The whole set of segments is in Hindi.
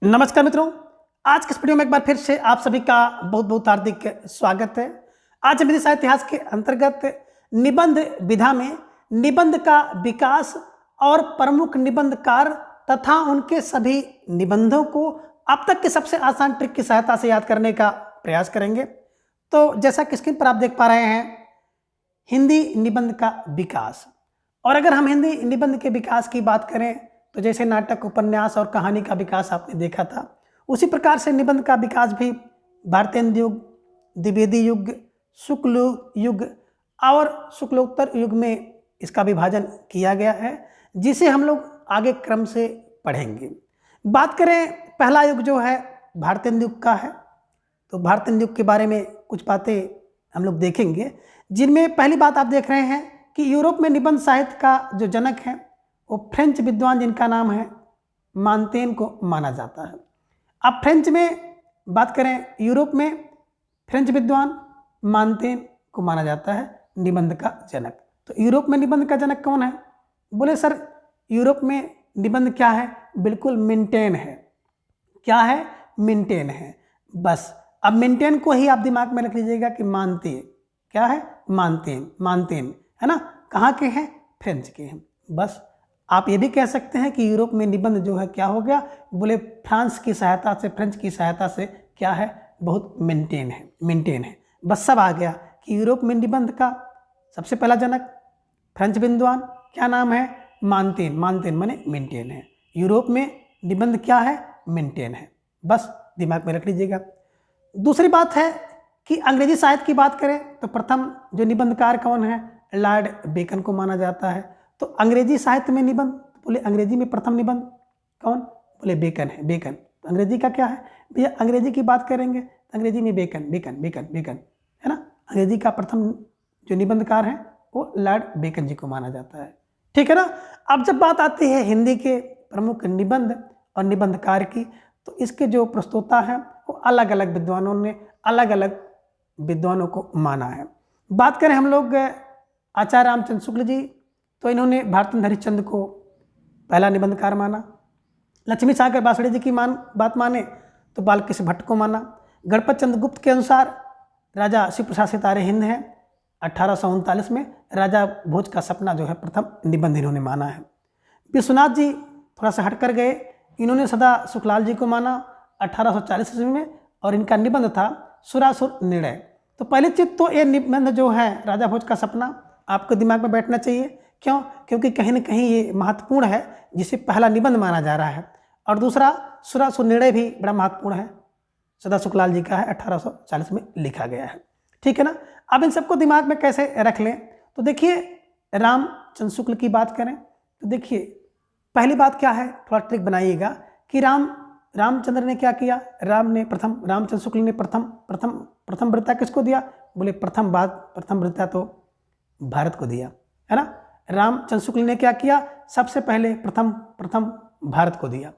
नमस्कार मित्रों, आज के इस वीडियो में एक बार फिर से आप सभी का बहुत बहुत हार्दिक स्वागत है। आज हम हिंदी साहित्य इतिहास के अंतर्गत निबंध विधा में निबंध का विकास और प्रमुख निबंधकार तथा उनके सभी निबंधों को अब तक के सबसे आसान ट्रिक की सहायता से याद करने का प्रयास करेंगे। तो जैसा कि स्क्रीन पर आप देख पा रहे हैं, हिंदी निबंध का विकास। और अगर हम हिंदी निबंध के विकास की बात करें तो जैसे नाटक, उपन्यास और कहानी का विकास आपने देखा था, उसी प्रकार से निबंध का विकास भी भारतेंदु युग, द्विवेदी युग, शुक्ल युग और शुक्लोत्तर युग में इसका विभाजन किया गया है, जिसे हम लोग आगे क्रम से पढ़ेंगे। बात करें पहला युग जो है भारतेंदु युग का है, तो भारतेंदु युग के बारे में कुछ बातें हम लोग देखेंगे, जिनमें पहली बात आप देख रहे हैं कि यूरोप में निबंध साहित्य का जो जनक है वो फ्रेंच विद्वान जिनका नाम है मांतेन को माना जाता है। अब फ्रेंच में बात करें, यूरोप में फ्रेंच विद्वान मांतेन को माना जाता है निबंध का जनक। तो यूरोप में निबंध का जनक कौन है? बोले सर, यूरोप में निबंध क्या है? बिल्कुल मिंटेन है। क्या है? मिंटेन है। बस अब मिंटेन को ही आप दिमाग में रख लीजिएगा कि मानतेन क्या है? मानतेन, मानतेन है ना। कहाँ के हैं? फ्रेंच के हैं। बस आप ये भी कह सकते हैं कि यूरोप में निबंध जो है क्या हो गया? बोले फ्रांस की सहायता से, फ्रेंच की सहायता से क्या है? बहुत मेंटेन है, मेंटेन है। बस सब आ गया कि यूरोप में निबंध का सबसे पहला जनक फ्रेंच विद्वान, क्या नाम है? मांतेन। मांतेन माने मेंटेन है। यूरोप में निबंध क्या है? मेंटेन है। बस दिमाग में रख लीजिएगा। दूसरी बात है कि अंग्रेजी साहित्य की बात करें तो प्रथम जो निबंधकार कौन है? लॉर्ड बेकन को माना जाता है। तो अंग्रेजी साहित्य में निबंध, बोले अंग्रेजी में प्रथम निबंध कौन? बोले बेकन है। बेकन तो अंग्रेजी का क्या है भैया? अंग्रेजी की बात करेंगे तो अंग्रेजी में बेकन, बेकन, बेकन, बेकन है ना। अंग्रेजी का प्रथम जो निबंधकार है वो लॉर्ड बेकन जी को माना जाता है। ठीक है ना। अब जब बात आती है हिंदी के प्रमुख निबंध और निबंधकार की, तो इसके जो प्रस्तोता हैं वो अलग अलग विद्वानों ने अलग अलग विद्वानों को माना है। बात करें हम लोग आचार्य रामचंद्र शुक्ल जी, तो इन्होंने भारतेंदु हरिश्चंद्र को पहला निबंधकार माना। लक्ष्मी सागर बांसुड़े जी की बात माने तो बालकृष्ण भट्ट को माना। गणपत चंद्र गुप्त के अनुसार राजा शिव प्रसाद सितारे हिंद हैं। 1839 में राजा भोज का सपना जो है प्रथम निबंध इन्होंने माना है। विश्वनाथ जी थोड़ा सा हटकर गए, इन्होंने सदा सुखलाल जी को माना 1840 ईस्वी में, और इनका निबंध था सुरासुर निर्णय। तो पहले चीज तो ये निबंध जो है राजा भोज का सपना आपको दिमाग में बैठना चाहिए। क्यों? क्योंकि कहीं ना कहीं ये महत्वपूर्ण है, जिसे पहला निबंध माना जा रहा है। और दूसरा सुरासुर निर्णय भी बड़ा महत्वपूर्ण है, सदा सुखलाल जी का है, 1840 में लिखा गया है। ठीक है ना। अब इन सबको दिमाग में कैसे रख लें? तो देखिए, रामचंद्र शुक्ल की बात करें तो देखिए पहली बात क्या है, थोड़ा ट्रिक बनाइएगा कि रामचंद्र ने क्या किया? रामचंद्र शुक्ल ने प्रथम वृत्ता किसको दिया? बोले प्रथम वृत्ता तो भारत को दिया, है ना। रामचंद्र शुक्ल ने क्या किया? सबसे पहले प्रथम भारत को दिया।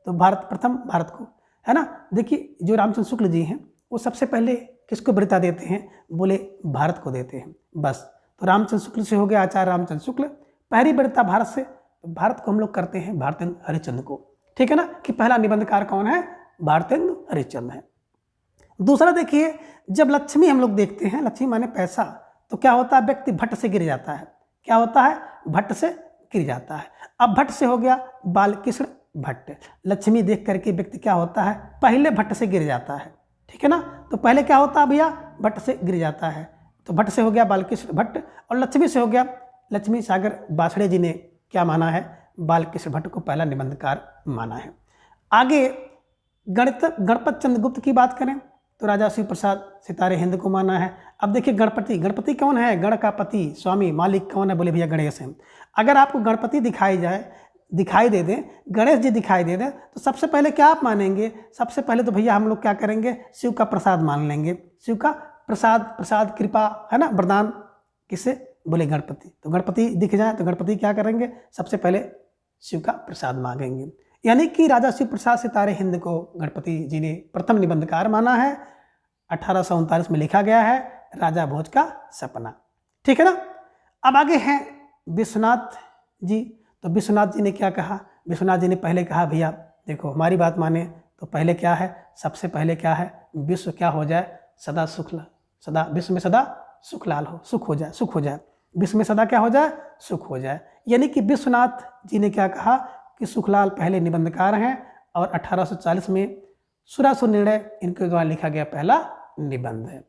तो प्रथम भारत को, है ना। देखिए, जो रामचंद्र शुक्ल जी हैं वो सबसे पहले किसको वृत्ता देते हैं? बोले भारत को देते हैं। बस तो रामचंद्र शुक्ल से हो गया आचार्य रामचंद्र शुक्ल, पहली वृत्ता भारत से, तो भारत को हम लोग करते हैं भारतेंदु हरिश्चंद्र को। ठीक है ना, कि पहला निबंधकार कौन है? भारतेंदु हरिश्चंद्र है। दूसरा देखिए, जब लक्ष्मी हम लोग देखते हैं, लक्ष्मी माने पैसा, तो क्या होता है? व्यक्ति भट्ट से गिर जाता है। क्या होता है? भट्ट से गिर जाता है। अब भट्ट से हो गया बालकृष्ण भट्ट। लक्ष्मी देख करके व्यक्ति क्या होता है? पहले भट्ट से गिर जाता है। ठीक है ना। तो पहले क्या होता है भैया? भट्ट से गिर जाता है। तो भट्ट से हो गया बालकृष्ण भट्ट, और लक्ष्मी से हो गया लक्ष्मी सागर बांसुड़े जी ने क्या माना है? बालकृष्ण भट्ट को पहला निबंधकार माना है। आगे गणपत चंद्र गुप्त की बात करें तो राजा शिव प्रसाद सितारे हिंद को माना है। अब देखिए, गणपति कौन है? गण का पति, स्वामी, मालिक कौन है? बोले भैया गणेश हैं। अगर आपको गणपति दिखाई दे दें, गणेश जी दिखाई दे दें, तो सबसे पहले क्या आप मानेंगे? सबसे पहले तो भैया हम लोग क्या करेंगे? शिव का प्रसाद मान लेंगे। शिव का प्रसाद कृपा, है ना, वरदान किससे? बोले गणपति। तो गणपति दिख जाए तो गणपति क्या करेंगे? सबसे पहले शिव का प्रसाद मांगेंगे। यानी कि राजा शिव प्रसाद सितारे हिंद को गणपति जी ने प्रथम निबंधकार माना है। 1839 में लिखा गया है राजा भोज का सपना। ठीक है ना। अब आगे हैं विश्वनाथ जी। तो विश्वनाथ जी ने क्या कहा? विश्वनाथ जी ने पहले कहा भैया देखो, हमारी बात माने तो पहले क्या है, सबसे पहले क्या है, विश्व क्या हो जाए, सदा सुख, सदा विश्व में सदा सुख लाल हो, सुख हो जाए, सुख हो जाए, विश्व में सदा क्या हो जाए, सुख हो जाए। यानी कि विश्वनाथ जी ने क्या कहा कि सुखलाल पहले निबंधकार हैं और 1840 में सुरासुर निर्णय इनके द्वारा लिखा गया पहला निबंध है।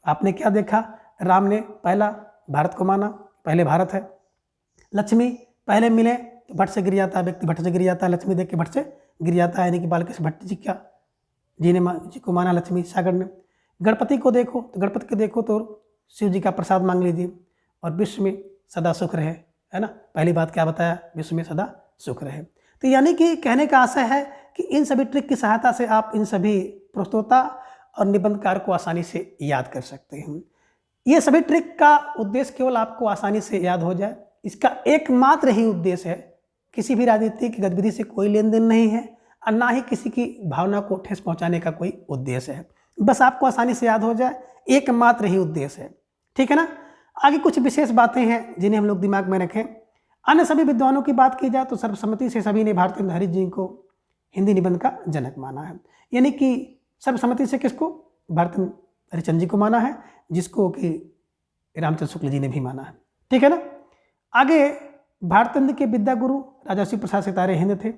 आपने क्या देखा, राम ने पहला भारत को माना, पहले भारत है। लक्ष्मी पहले मिले तो भट्ट से गिर जाता है, व्यक्ति भट्ट से गिर जाता है, लक्ष्मी देख के भट्ट से गिर जाता है, यानी कि बालकृष्ण भट्ट जी क्या जी को माना लक्ष्मी सागर ने। गणपति को देखो तो गणपति को देखो तो शिव जी का प्रसाद मांग लीजिए और विश्व में सदा सुख रहे, है ना। पहली बात क्या बताया, विश्व में सदा सुख रहे। तो यानी कि कहने का आशय है कि इन सभी ट्रिक की सहायता से आप इन सभी प्रस्तोता और निबंधकार को आसानी से याद कर सकते हैं। ये सभी ट्रिक का उद्देश्य केवल आपको आसानी से याद हो जाए, इसका एकमात्र ही उद्देश्य है, किसी भी राजनीतिक गतिविधि से कोई लेन देन नहीं है और ना ही किसी की भावना को ठेस पहुंचाने का कोई उद्देश्य है, बस आपको आसानी से याद हो जाए, एकमात्र ही उद्देश्य है, ठीक है ना। आगे कुछ विशेष बातें हैं जिन्हें हम लोग दिमाग में रखें। अन्य सभी विद्वानों की बात की जाए तो सर्वसम्मति से सभी ने भारतेंद्र हरीश जी को हिंदी निबंध का जनक माना है, यानी कि सर्वसम्मति से किसको, भारतेंद्र हरिश्चंद्र जी को माना है, जिसको कि रामचंद्र शुक्ल जी ने भी माना है, ठीक है ना। आगे भारतेंद्र के विद्या गुरु राजर्षि प्रसाद सितारे हिंद थे, है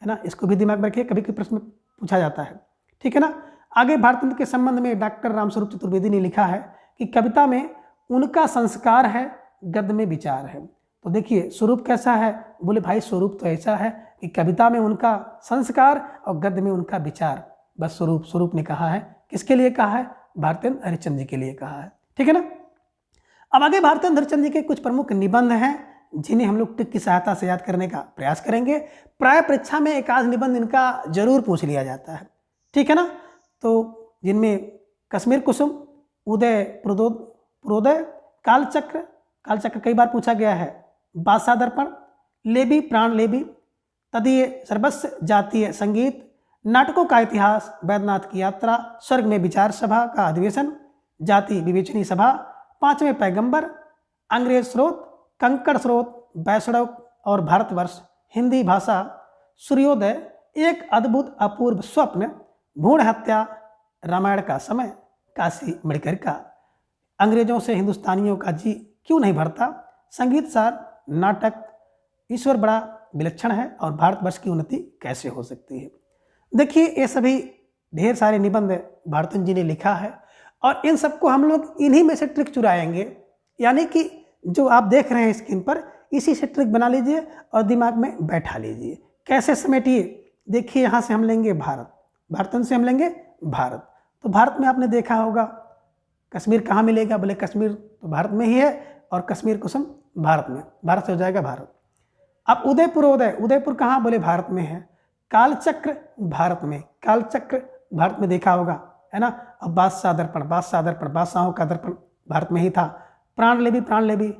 ना, इसको भी दिमाग में रखिए, कभी कभी प्रश्न पूछा जाता है, ठीक है ना। आगे भारतेंद्र के संबंध में डॉक्टर रामस्वरूप चतुर्वेदी ने लिखा है कि कविता में उनका संस्कार है, गद्य में विचार है। तो देखिए स्वरूप कैसा है, बोले भाई स्वरूप तो ऐसा है कि कविता में उनका संस्कार और गद्य में उनका विचार, बस स्वरूप ने कहा है, किसके लिए कहा है, भारतेंद्र हरिश्चंद्र जी के लिए कहा है, ठीक है ना। अब आगे भारतेंद्र हरिश्चंद्र जी के कुछ प्रमुख निबंध हैं जिन्हें हम लोग ट्रिक की सहायता से याद करने का प्रयास करेंगे। प्राय परीक्षा में एक आध निबंध इनका जरूर पूछ लिया जाता है, ठीक है ना। तो जिनमें कश्मीर कुसुम, उदय पुरोदय, कालचक्र कई बार पूछा गया है, बादशाह दर्पण, लेबी प्राण लेबी, तदीय सर्वस्व, जातीय संगीत, नाटकों का इतिहास, वैद्यनाथ की यात्रा, स्वर्ग में विचार सभा का अधिवेशन, जाति विवेचनी सभा, पांचवें पैगंबर, अंग्रेज स्रोत, कंकड़ स्रोत, वैष्णव और भारतवर्ष, हिंदी भाषा, सूर्योदय, एक अद्भुत अपूर्व स्वप्न, भ्रूण हत्या, रामायण का समय, काशी मणिकर का, अंग्रेजों से हिंदुस्तानियों का जी क्यों नहीं भरता, संगीत सार, नाटक, ईश्वर बड़ा विलक्षण है और भारतवर्ष की उन्नति कैसे हो सकती है। देखिए ये सभी ढेर सारे निबंध भारतेंद्र जी ने लिखा है और इन सबको हम लोग इन्हीं में से ट्रिक चुराएंगे, यानी कि जो आप देख रहे हैं स्क्रीन पर, इसी से ट्रिक बना लीजिए और दिमाग में बैठा लीजिए। कैसे समेटिए, देखिए यहाँ से हम लेंगे भारत, भारतेंद्र से हम लेंगे भारत, तो भारत में आपने देखा होगा कश्मीर कहाँ मिलेगा, बोले कश्मीर तो भारत में ही है और कश्मीर कुसुम भारत में, भारत से हो जाएगा भारत। अब उदयपुर कहाँ, बोले भारत में है। कालचक्र भारत में, कालचक्र भारत में देखा होगा, है ना। अब बादशाह दर्पण, बादशाहों का दर्पण भारत में ही था। प्राण लेबी,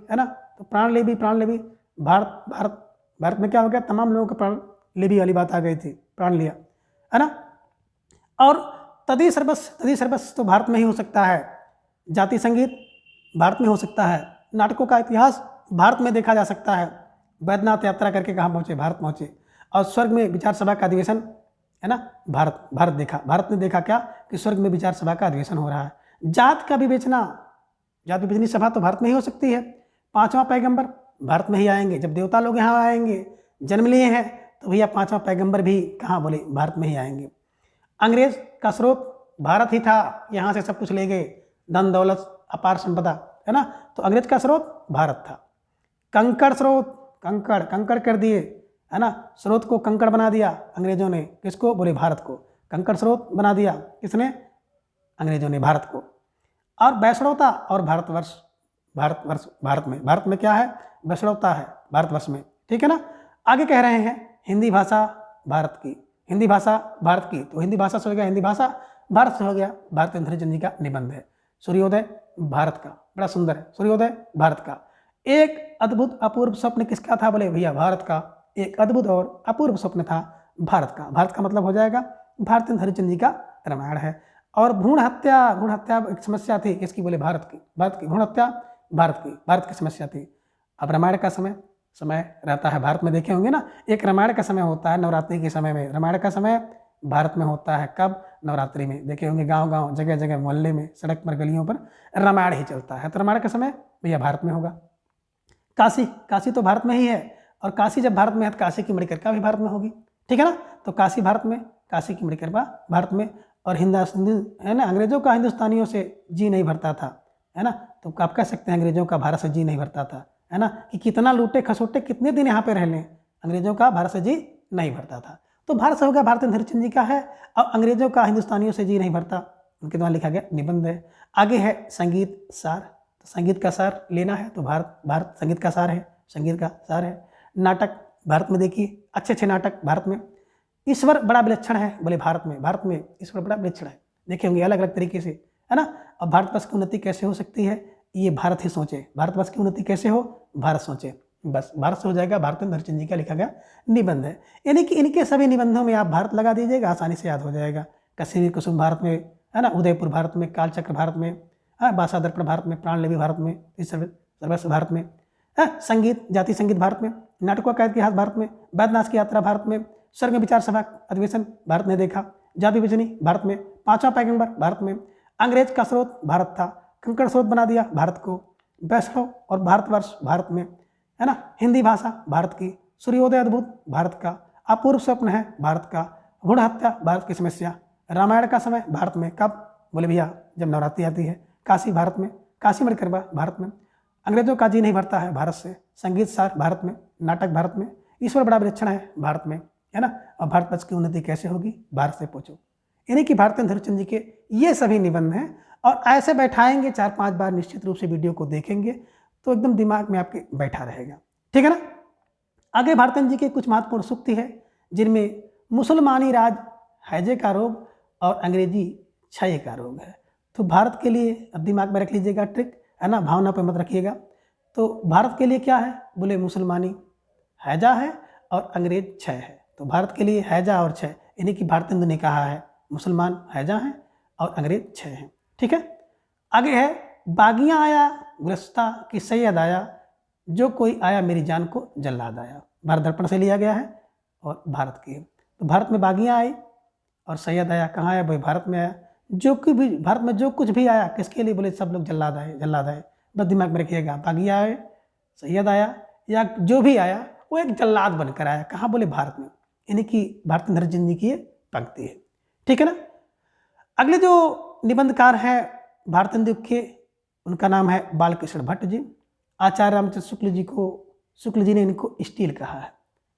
है ना, तो प्राण लेबी भारत में क्या हो गया, तमाम लोगों का प्राण लेबी वाली बात आ गई थी, प्राण लिया, है ना। और तदी सर्वस्व तो भारत में ही हो सकता है, जाति संगीत भारत में हो सकता है, नाटकों का इतिहास भारत में देखा जा सकता है, वैद्यनाथ यात्रा करके कहाँ पहुँचे, भारत पहुँचे, और स्वर्ग में विचार सभा का अधिवेशन, है ना, भारत ने देखा क्या कि स्वर्ग में विचार सभा का अधिवेशन हो रहा है। जात विभेदनी सभा तो भारत में ही हो सकती है। पांचवा पैगंबर भारत में ही आएंगे, जब देवता लोग यहाँ आएंगे, जन्म लिए हैं, तो भैया पांचवा पैगंबर भी कहाँ, बोले भारत में ही आएंगे। अंग्रेज का स्रोत भारत ही था, यहाँ से सब कुछ ले गए, धन दौलत अपार संपदा, है ना, तो अंग्रेज का स्रोत भारत था। कंकड़ स्रोत, कंकड़ कर दिए, है ना, स्रोत को कंकड़ बना दिया अंग्रेजों ने, किसको, बोले भारत को, कंकड़ स्रोत बना दिया किसने, अंग्रेजों ने, भारत को। और वैष्णवता और भारत में क्या है, वैष्णवता है भारतवर्ष में, ठीक है ना। आगे कह रहे हैं हिंदी भाषा भारत की, तो हिंदी भाषा से हो गया, हिंदी भाषा भारत से हो गया, भारतेंद्र हरिश्चंद्र जी का निबंध है। सूर्योदय भारत का, बड़ा सुंदर है, सूर्योदय भारत का। एक अद्भुत अपूर्व स्वप्न किसका था, बोले भैया भारत का, एक अद्भुत और अपूर्व स्वप्न था भारत का मतलब हो जाएगा भारतेंद्र हरिश्चंद्र जी का रामायण है। और भ्रूण हत्या एक समस्या थी, किसकी, बोले भारत की भ्रूण हत्या भारत की समस्या थी। अब रामायण का समय रहता है भारत में, देखे होंगे ना, एक रामायण का समय होता है नवरात्रि के समय में, रामायण का समय भारत में होता है कब? नवरात्रि में। देखे होंगे गांव गांव, जगह जगह, मोहल्ले में, सड़क पर, गलियों पर रामायण ही चलता है। तो रामायण का समय भैया भारत में होगा। काशी, काशी तो भारत में ही है, और काशी जब भारत में है तो काशी की मणिकर्णिका भी भारत में होगी, ठीक है ना। तो काशी भारत में, काशी की मणिकर्णिका भारत में। और हिंदू है ना, अंग्रेजों का हिंदुस्तानियों से जी नहीं भरता था, है ना। तो आप कह सकते हैं अंग्रेजों का भारत से जी नहीं भरता था, है ना, कि कितना लूटे खसोटे, कितने दिन यहाँ पे रह लें, अंग्रेजों का भारत से जी नहीं भरता था। तो भारत से होगा, भारतेंद्र हरिश्चंद्र जी का है। और अंग्रेजों का हिंदुस्तानियों से जी नहीं भरता, उनके द्वारा लिखा गया निबंध है। आगे है संगीत सार। तो संगीत का सार लेना है तो भारत संगीत का सार है, संगीत का सार है। नाटक भारत में देखिए, अच्छे अच्छे नाटक भारत में। ईश्वर बड़ा विलक्षण है, बोले भारत में ईश्वर बड़ा विलक्षण है। देखे होंगे अलग अलग तरीके से, है ना। और भारतवर्ष की उन्नति कैसे हो सकती है, ये भारत ही सोचे। भारतवर्ष की उन्नति कैसे हो, भारत सोचे। बस भारत से हो जाएगा। भारतेंद्र हरिश्चंद्र जी का लिखा गया निबंध है। यानी कि इनके सभी निबंधों में आप भारत लगा दीजिएगा, आसानी से याद हो जाएगा। कश्मीर कुसुम भारत में, है ना, उदयपुर भारत में, कालचक्र भारत में, भाषा दर्पण भारत में, प्राणलिपि भारत में, सर्वस्व भारत में, संगीत जाति संगीत भारत में, नाटकों का इतिहास भारत में, वैद्यनाथ की यात्रा भारत में, स्वर्ग विचार सभा अधिवेशन भारत ने देखा, जाति विजनी भारत में, पांचवा पैगंबर भारत में, अंग्रेज का स्रोत भारत था, कंकड़ स्रोत बना दिया भारत को, वैष्णव और भारतवर्ष भारत में, है ना, हिंदी भाषा भारत की, सूर्योदय अद्भुत भारत का, अपूर्व स्वप्न है भारत का, भ्रूण हत्या भारत की समस्या, रामायण का समय भारत में कब? बोले भैया जब नवरात्रि आती है। काशी भारत में, काशी मणिकर्णिका भारत में, अंग्रेजों का जी नहीं भरता है भारत से, संगीत सार भारत में, नाटक भारत में, ईश्वर बड़ा विलक्षण है भारत में, है ना। और भारतवर्ष की उन्नति कैसे होगी, भारत से पूछो। यानी कि भारतेंद्र हरिश्चंद्र जी के ये सभी निबंध हैं। और ऐसे बैठाएंगे 4-5 बार, निश्चित रूप से वीडियो को देखेंगे तो एकदम दिमाग में आपके बैठा रहेगा, ठीक है ना। आगे भारतेंद्र जी के कुछ महत्वपूर्ण सूक्ति है, जिनमें मुसलमानी राज हैजे का रोग और अंग्रेजी क्षय का रोग है। तो भारत के लिए अब दिमाग में रख लीजिएगा ट्रिक, है ना, भावना पर मत रखिएगा। तो भारत के लिए क्या है, बोले मुसलमानी हैजा है और अंग्रेज क्षय है। तो भारत के लिए हैजा और क्षय, यानी कि भारतेंद्र ने कहा है मुसलमान हैजा हैं और अंग्रेज क्षय हैं, ठीक है। आगे है बागियाँ आया गुलस्ता की सैयद आया, जो कोई आया मेरी जान को जल्लाद आया। भारत दर्पण से लिया गया है और भारत की है। तो भारत में बागियाँ आई और सैयद आया, कहाँ आया भाई, भारत में आया। जो कि भी भारत में जो कुछ भी आया किसके लिए, बोले सब लोग जल्लाद आए, जल्लाद आए। बस दिमाग में रखिएगा, बागियाँ आए, सैयद आया, या जो भी आया वो एक जल्लाद बनकर आया, कहाँ, बोले भारत में। यानी कि भारतेंद्र हरिश्चंद्र जी की ये पंक्ति है, ठीक है ना। अगले जो निबंधकार हैं भारतेंदु के, उनका नाम है बालकृष्ण भट्ट जी। आचार्य रामचंद्र शुक्ल जी ने इनको स्टील कहा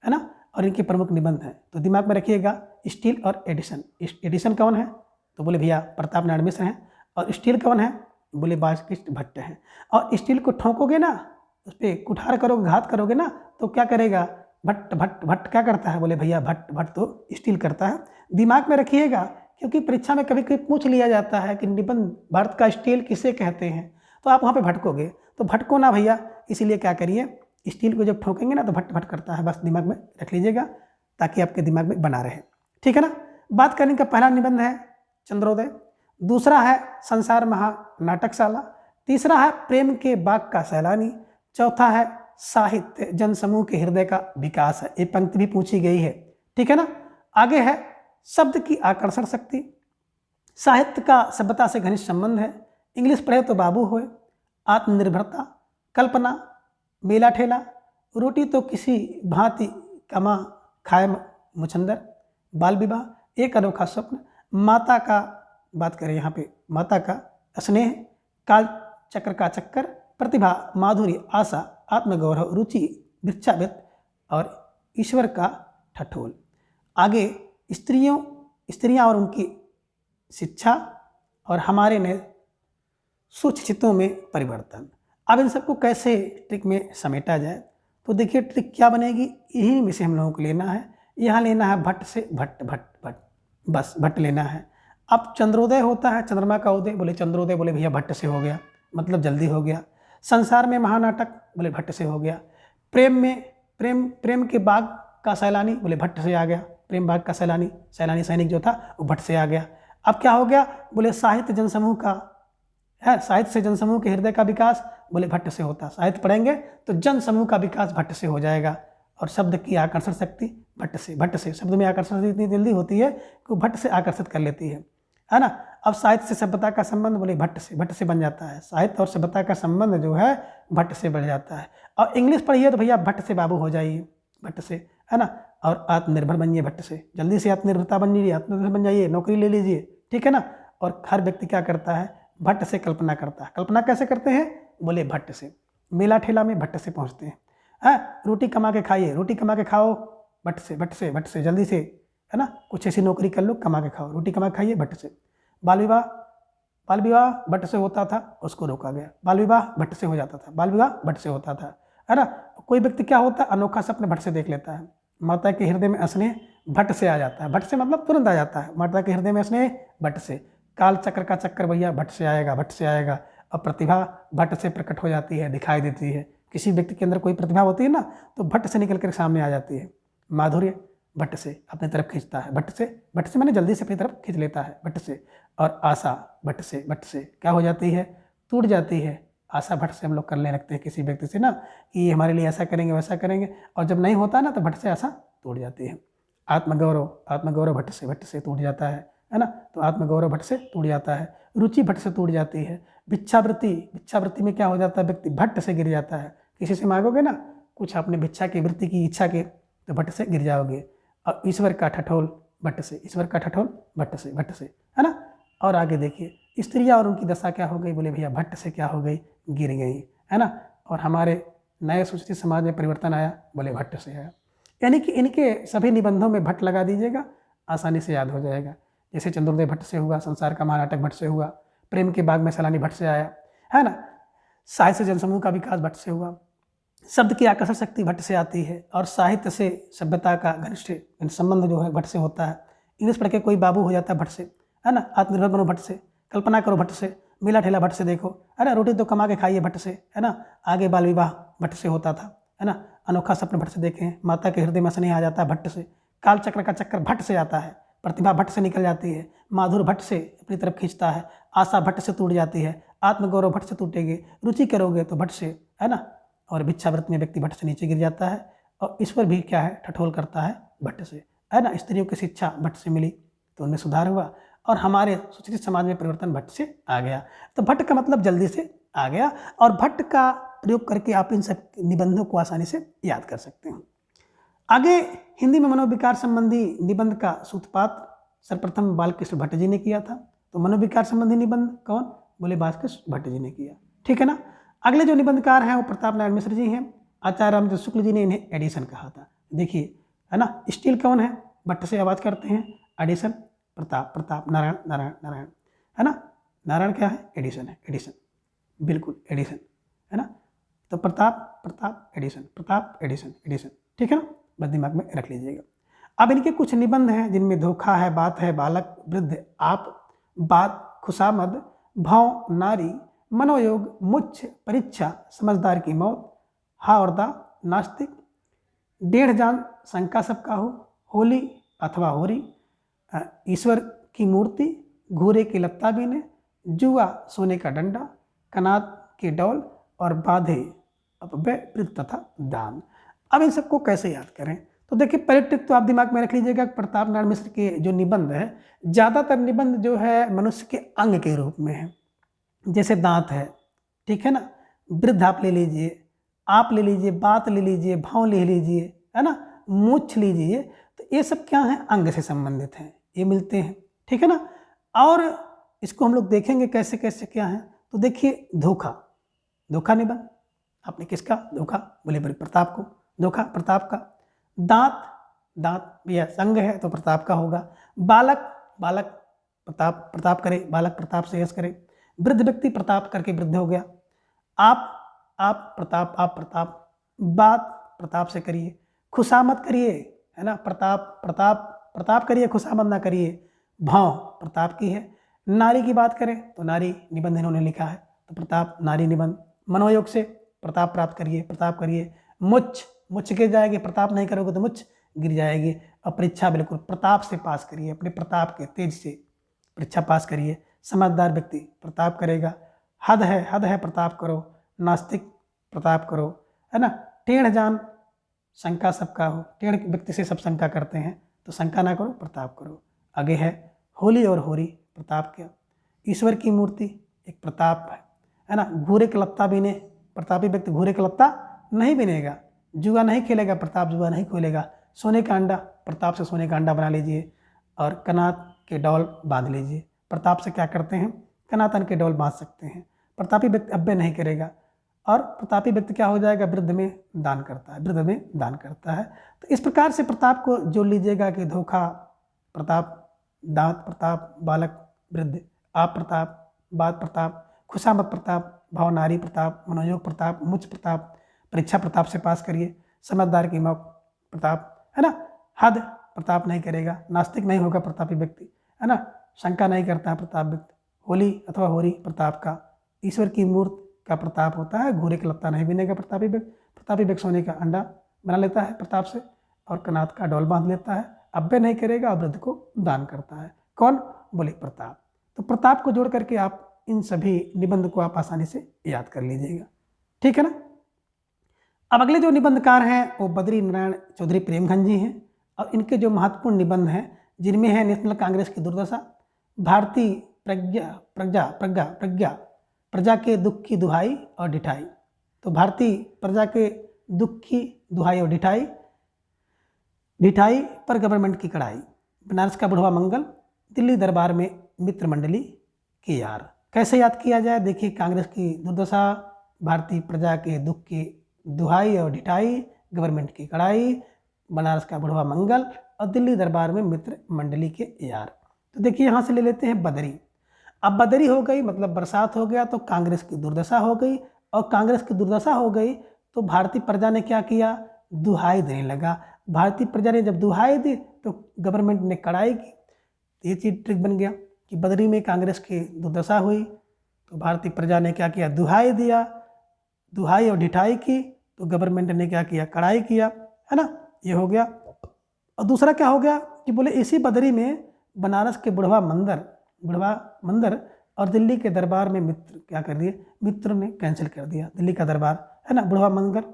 है ना। और इनके प्रमुख निबंध हैं, तो दिमाग में रखिएगा स्टील और एडिशन। एडिशन कौन है, तो बोले भैया प्रताप नारायण मिश्र हैं। और स्टील कौन है, बोले बालकृष्ण भट्ट हैं। और स्टील को ठोकोगे ना, उस पर कुठार करोगे, घात करोगे ना, तो क्या करेगा, भट्ट भट्ट भट्ट क्या करता है, बोले भैया भट्ट भट्ट तो स्टील करता है। दिमाग में रखिएगा, क्योंकि परीक्षा में कभी कभी पूछ लिया जाता है कि निबंध भारत का स्टील किसे कहते हैं, तो आप वहाँ पे भटकोगे। तो भटको ना भैया, इसीलिए क्या करिए, स्टील को जब ठोकेंगे ना तो भट्ट भट्ट करता है, बस दिमाग में रख लीजिएगा ताकि आपके दिमाग में बना रहे, ठीक है ना। बात करने का पहला निबंध है चंद्रोदय, दूसरा है संसार महा नाटकशाला, तीसरा है प्रेम के बाग का सैलानी, चौथा है साहित्य जनसमूह के हृदय का विकास है। ये पंक्ति भी पूछी गई है, ठीक है ना। आगे है शब्द की आकर्षण शक्ति, साहित्य का सभ्यता से घनिष्ठ संबंध है, इंग्लिश पढ़े तो बाबू होए, आत्मनिर्भरता, कल्पना, मेला ठेला, रोटी तो किसी भांति कमा खाए मुचंदर, बाल विवाह, एक अनोखा स्वप्न, माता का बात करें यहाँ पे, माता का स्नेह, काल चक्र का चक्कर, प्रतिभा, माधुर्य, आशा, आत्मगौरव, रुचि, भिक्षावृत्त और ईश्वर का ठठोल। आगे स्त्रियां और उनकी शिक्षा और हमारे नए सुचितों में परिवर्तन। अब इन सबको कैसे ट्रिक में समेटा जाए, तो देखिए ट्रिक क्या बनेगी, यही में से हम लोगों को लेना है। यहाँ लेना है भट्ट से भट्ट भट्ट भट्ट, बस भट्ट लेना है। अब चंद्रोदय होता है, चंद्रमा का उदय, बोले चंद्रोदय, बोले भैया भट्ट से हो गया, मतलब जल्दी हो गया। संसार में महानाटक, बोले भट्ट से हो गया। प्रेम के बाग का सैलानी, बोले भट्ट से आ गया, प्रेम बाग का सैलानी, सैलानी सैनिक जो था वो भट्ट से आ गया। अब क्या हो गया, बोले साहित्य जनसमूह का है, साहित्य से जनसमूह के हृदय का विकास, बोले भट्ट से होता। साहित्य पढ़ेंगे तो जनसमूह का विकास भट्ट से हो जाएगा। और शब्द की आकर्षण शक्ति भट्ट से शब्द में आकर्षण इतनी जल्दी होती है कि वो भट्ट से आकर्षित कर लेती है ना। अब साहित्य से सभ्यता का संबंध बोले भट्ट से बन जाता है। साहित्य और सभ्यता का संबंध जो है भट्ट से बढ़ जाता है। और इंग्लिश पढ़िए तो भैया भट्ट से बाबू हो जाइए, भट्ट से, है ना। और आत्मनिर्भर बनिए भट्ट से, जल्दी से आत्मनिर्भरता बन जाइए, आत्मनिर्भर बन जाइए, नौकरी ले लीजिए, ठीक है ना। और हर व्यक्ति क्या करता है, भट्ट से कल्पना करता है। कल्पना कैसे करते हैं, बोले भट्ट से, मेला ठेला में भट्ट से पहुँचते हैं। रोटी कमा के खाइए, रोटी कमा के खाओ भट्ट से जल्दी से, है ना। कुछ ऐसी नौकरी कर लो, कमा के खाओ, रोटी कमा के खाइए भट्ट से। बाल विवाह भट्ट से होता था, उसको रोका गया। बाल विवाह भट्ट से हो जाता था, बाल विवाह भट्ट से होता था, है ना। कोई व्यक्ति क्या होता है, अनोखा सपने भट्ट से देख लेता है। माता के हृदय में स्नेह भट्ट से आ जाता है, भट्ट से मतलब तुरंत आ जाता है। माता के हृदय में स्नेह भट्ट से। काल चक्र का चक्कर भैया भट्ट से आएगा। और प्रतिभा भट्ट से प्रकट हो जाती है, दिखाई देती है। किसी व्यक्ति के अंदर कोई प्रतिभा होती है ना, तो भट्ट से निकल कर सामने आ जाती है। माधुर्य भट्ट से अपनी तरफ खींचता है, भट्ट से मैंने जल्दी से अपनी तरफ खींच लेता है भट्ट से। और आशा भट्ट से क्या हो जाती है, टूट जाती है। आशा भट्ट से हम लोग करने लगते हैं किसी व्यक्ति से ना, कि ये हमारे लिए ऐसा करेंगे वैसा करेंगे, और जब नहीं होता ना तो भट्ट से आशा टूट जाती है। आत्मगौरव भट्ट से टूट जाता है ना। तो आत्मगौरव भट्ट से टूट जाता है। रुचि भट्ट से टूट जाती है। भिक्षावृत्ति में क्या हो जाता है, व्यक्ति भट्ट से गिर जाता है। किसी से मांगोगे ना कुछ अपने भिक्षा की वृत्ति की इच्छा के, तो भट्ट से गिर जाओगे। और ईश्वर का ठठोल भट्ट से, है ना। और आगे देखिए, स्त्रियाँ और उनकी दशा क्या हो गई, बोले भैया भट्ट से क्या हो गई, गिर गई, है ना। और हमारे नए सुचित समाज में परिवर्तन आया, बोले भट्ट से आया। यानी कि इनके सभी निबंधों में भट्ट लगा दीजिएगा, आसानी से याद हो जाएगा। जैसे चंद्रोदय भट्ट से हुआ, संसार का महानाटक भट्ट से हुआ, प्रेम के बाग में सैलानी भट्ट से आया, है ना। साहित्य से जनसमूह का विकास भट्ट से हुआ। शब्द की आकर्षण शक्ति भट्ट से आती है। और साहित्य से सभ्यता का घनिष्ठ संबंध जो है भट्ट से होता है। इंग्लिश पढ़ के कोई बाबू हो जाता है भट्ट से, है ना। आत्मनिर्भर बनो भट्ट से, कल्पना करो भट्ट से, मेला ठेला भट्ट से देखो, है ना। रोटी तो कमा के खाइए भट्ट से, है ना। आगे बाल विवाह भट्ट से होता था, है ना। अनोखा सपने भट्ट से देखें, माता के हृदय में स्नेह आ जाता है भट्ट से। काल चक्र का चक्कर भट्ट से आता है। प्रतिभा भट्ट से निकल जाती है। माधुर भट्ट से अपनी तरफ खींचता है। आशा भट्ट से टूट जाती है। आत्मगौरव भट्ट से टूटेगी। रुचि करोगे तो भट्ट से, है ना। और भिक्षावृत्ति में व्यक्ति भट्ट से नीचे गिर जाता है। और ईश्वर भी क्या है, ठठोल करता है भट्ट से, है ना। स्त्रियों की शिक्षा भट्ट से मिली तो उनमें सुधार हुआ, और हमारे सुशिक्षित समाज में परिवर्तन भट्ट से आ गया। तो भट्ट का मतलब जल्दी से आ गया, और भट्ट का प्रयोग करके आप इन सब निबंधों को आसानी से याद कर सकते हैं। आगे हिंदी में मनोविकार संबंधी निबंध का सूत्रपात सर्वप्रथम बालकृष्ण भट्ट जी ने किया था। तो मनोविकार संबंधी निबंध कौन, बोले बालकृष्ण भट्ट जी ने किया, ठीक है ना। अगले जो निबंधकार हैं वो प्रताप नारायण मिश्र जी हैं। आचार्य रामचंद्र शुक्ल जी ने इन्हें एडिशन कहा था। देखिए, है ना। स्टील कौन है, भट्ट से आवाज करते हैं। एडिशन प्रताप नारायण, है ना। नारायण क्या है, एडिशन, बिल्कुल एडिशन, है ना। तो प्रताप एडिशन, ठीक है ना। बस दिमाग में रख लीजिएगा। अब इनके कुछ निबंध हैं जिनमें धोखा है, बात है, बालक, वृद्ध, आप, बात, खुशामद, भाव, नारी, मनोयोग, मुच्छ, परीक्षा, समझदार की मौत, हा और दा, नास्तिक, डेढ़ जान, शंका सबका हो, होली अथवा होरी, ईश्वर की मूर्ति, घूरे की लत्ता बीने, जुआ, सोने का डंडा, कनात के डौल, और बाधे, अपव्यय, वृत्त तथा दान। अब इन सबको कैसे याद करें, तो देखिए पहले ट्रिक तो आप दिमाग में रख लीजिएगा। प्रताप नारायण मिश्र के जो निबंध है, ज़्यादातर निबंध जो है मनुष्य के अंग के रूप में है। जैसे दांत है, ठीक है ना। वृद्ध आप ले लीजिए, बात ले लीजिए, भाव ले लीजिए, है ना। मूछ लीजिए, तो ये सब क्या है, अंग से संबंधित हैं, ये मिलते हैं, ठीक है ना। और इसको हम लोग देखेंगे कैसे कैसे क्या है। तो देखिए, धोखा निबंध, आपने किसका धोखा, बोले प्रताप को, धोखा प्रताप का। दांत भैया संग है तो प्रताप का होगा। बालक प्रताप करे, बालक प्रताप से यश करे। वृद्ध व्यक्ति प्रताप करके वृद्ध हो गया। आप प्रताप, बात प्रताप से करिए, खुशामद करिए, है ना। प्रताप करिए, खुशामद ना करिए। भाव प्रताप की है। नारी की बात करें तो नारी निबंध इन्होंने लिखा है, तो प्रताप नारी निबंध। मनोयोग से प्रताप प्राप्त करिए, प्रताप करिए। मुच्छ गिर जाएगी, प्रताप नहीं करोगे तो मुच्छ गिर जाएगी। और परीक्षा बिल्कुल प्रताप से पास करिए, अपने प्रताप के तेज से परीक्षा पास करिए। समझदार व्यक्ति प्रताप करेगा। हद है प्रताप करो। नास्तिक प्रताप करो, है ना। टेढ़ जान शंका सबका हो, टेढ़ व्यक्ति से सब शंका करते हैं, तो शंका ना करो, प्रताप करो। आगे है होली और होरी, प्रताप क्या? ईश्वर की मूर्ति एक प्रताप है ना। घूरे का लत्ता बीने, प्रतापी व्यक्ति घूरे का लत्ता नहीं बीनेगा। जुआ नहीं खेलेगा, प्रताप जुआ नहीं खोलेगा। सोने का अंडा, प्रताप से सोने का अंडा बना लीजिए। और कनात के डौल बांध लीजिए। प्रताप से क्या करते हैं? कनातन के डौल बांध सकते हैं। प्रतापी व्यक्ति अव्यय नहीं करेगा। और प्रतापी व्यक्ति क्या हो जाएगा? वृद्ध में दान करता है, वृद्ध में दान करता है। तो इस प्रकार से प्रताप को जोड़ लीजिएगा कि धोखा प्रताप, दांत प्रताप, बालक वृद्ध, आप प्रताप, बात प्रताप, खुशामद प्रताप, भावनारी प्रताप, मनोयोग प्रताप, मुच प्रताप, परीक्षा प्रताप से पास करिए, समझदार की मौत प्रताप, है ना। हद प्रताप नहीं करेगा, नास्तिक नहीं होगा प्रतापी व्यक्ति, है ना। शंका नहीं करता है प्रताप व्यक्ति। होली अथवा होरी प्रताप का, ईश्वर की मूर्त का प्रताप होता है। घूरे का लत्ता नहीं बीनेगा प्रतापी व्यक्ति। प्रतापी व्यक्ति सोने का अंडा बना लेता है प्रताप से, और कनात का डौल बांध लेता है। अव्यय नहीं करेगा और वृद्ध को दान करता है। कौन? बोले प्रताप। तो प्रताप को जोड़ करके आप इन सभी निबंध को आप आसानी से याद कर लीजिएगा, ठीक है ना। अब अगले जो निबंधकार हैं वो बद्री नारायण चौधरी प्रेमघन जी हैं। और इनके जो महत्वपूर्ण निबंध हैं जिनमें है नेशनल कांग्रेस की दुर्दशा, भारतीय प्रजा के दुख की दुहाई और ढिठाई। तो भारतीय प्रजा के दुख की दुहाई और ढिठाई पर गवर्नमेंट की कड़ाई, बनारस का बुढ़वा मंगल, दिल्ली दरबार में मित्र मंडली के यार। कैसे याद किया जाए? देखिए, कांग्रेस की दुर्दशा, भारतीय प्रजा के दुख की दुहाई और ढिठाई, गवर्नमेंट की कड़ाई, बनारस का बुढ़वा मंगल और दिल्ली दरबार में मित्र मंडली के यार। तो देखिए यहाँ से ले लेते हैं बदरी। अब बदरी हो गई मतलब बरसात हो गया, तो कांग्रेस की दुर्दशा हो गई। और कांग्रेस की दुर्दशा हो गई तो भारतीय प्रजा ने क्या किया? दुहाई देने लगा। भारतीय प्रजा ने जब दुहाई दी तो गवर्नमेंट ने कड़ाई की। ये चीज ट्रिक बन गया कि बदरी में कांग्रेस की दुर्दशा हुई तो भारतीय प्रजा ने क्या किया? दुहाई दिया। दुहाई और ढिठाई की तो गवर्नमेंट ने क्या किया? कड़ाई किया, है ना। ये हो गया। और दूसरा क्या हो गया कि बोले इसी बदरी में बनारस के बुढ़वा मंदिर और दिल्ली के दरबार में मित्र क्या कर दिए? मित्र ने कैंसिल कर दिया। दिल्ली का दरबार, है ना, बुढ़वा मंदिर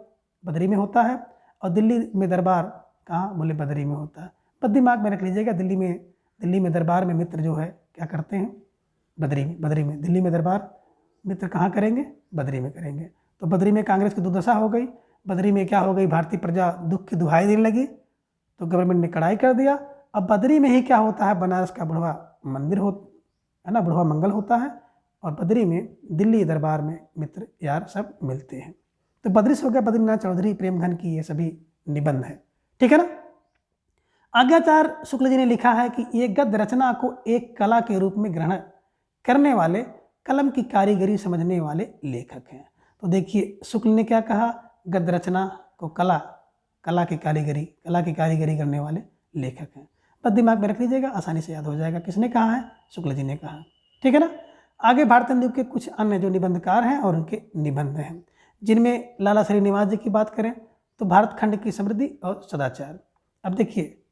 बदरी में होता है और दिल्ली में दरबार कहाँ? बोले बदरी में होता है। बस दिमाग में रख लीजिएगा, दिल्ली में दरबार में मित्र जो है क्या करते हैं? बदरी में। दिल्ली में दरबार मित्र कहाँ करेंगे? बदरी में करेंगे। तो बदरी में कांग्रेस की दुर्दशा हो गई। बदरी में क्या हो गई? भारतीय प्रजा दुख की दुहाई देने लगी तो गवर्नमेंट ने कड़ाई कर दिया। अब बदरी में ही क्या होता है? बनारस का बुढ़वा मंदिर है ना, बुढ़वा मंगल होता है। और बदरी में दिल्ली दरबार में मित्र यार सब मिलते हैं। तो बद्री से हो गया बद्रीनाथ चौधरी प्रेमघन की ये सभी निबंध है, ठीक है ना। आज्ञाचार्य शुक्ल जी ने लिखा है कि ये गद्य रचना को एक कला के रूप में ग्रहण करने वाले, कलम की कारीगरी समझने वाले लेखक हैं। तो देखिए शुक्ल ने क्या कहा? गद्य रचना को कला की कारीगरी करने वाले लेखक हैं। बस दिमाग में रख लीजिएगा, आसानी से याद हो जाएगा। किसने कहा है? शुक्ल जी ने कहा, ठीक है ना। आगे भारतेंदु के कुछ अन्य जो निबंधकार हैं और उनके निबंध हैं, जिनमें लाला श्रीनिवास जी की बात करें तो भारत खंड की समृद्धि और सदाचार। अब देखिए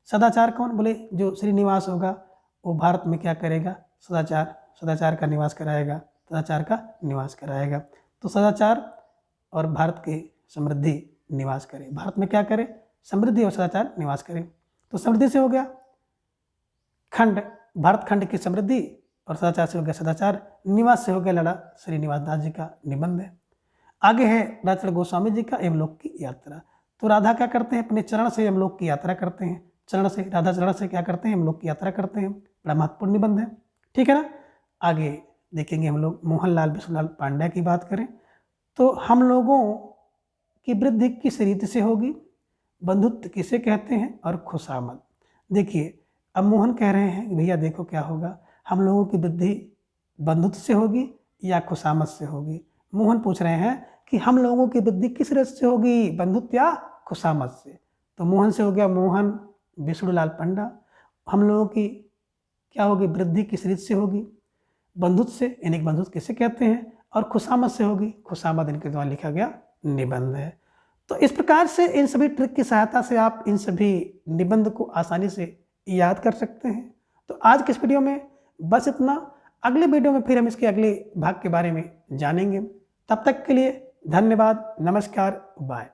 सदाचार कौन? बोले जो श्रीनिवास होगा वो भारत में क्या करेगा? सदाचार का निवास कराएगा। तो सदाचार और भारत की समृद्धि निवास करे। भारत में क्या करे? समृद्धि और सदाचार निवास करे। तो समृद्धि से हो गया खंड, भारत खंड की समृद्धि, और सदाचार से हो गया सदाचार, निवास से हो गया लाला श्रीनिवास दास जी का निबंध है। आगे है राजचरण गोस्वामी जी का यमलोक की यात्रा। तो राधा क्या करते हैं? अपने चरण से यमलोक की यात्रा करते हैं। राधा चरण से क्या करते हैं? यमलोक की यात्रा करते हैं। बड़ा महत्वपूर्ण निबंध है, ठीक है ना। आगे देखेंगे हम लोग मोहनलाल विश्वलाल पांड्या की बात करें तो हम लोगों की वृद्धि किस रीति से होगी, बंधुत्व किसे कहते हैं, और खुशामद। देखिए अब मोहन कह रहे हैं भैया देखो क्या होगा, हम लोगों की वृद्धि बंधुत्व से होगी या खुशामद से होगी। मोहन पूछ रहे हैं कि हम लोगों की वृद्धि किस रीति से होगी, बंधुत्व या खुशामद से। तो मोहन से हो गया मोहन विष्णुलाल पंडा। हम लोगों की क्या होगी? वृद्धि किस रीति से होगी? बंधुत्व से, यानी बंधुत्व किसे कहते हैं, और खुशामद से होगी। खुशामद इनके द्वारा लिखा गया निबंध है। तो इस प्रकार से इन सभी ट्रिक की सहायता से आप इन सभी निबंध को आसानी से याद कर सकते हैं। तो आज के इस वीडियो में बस इतना। अगले वीडियो में फिर हम इसके अगले भाग के बारे में जानेंगे। तब तक के लिए धन्यवाद, नमस्कार, बाय।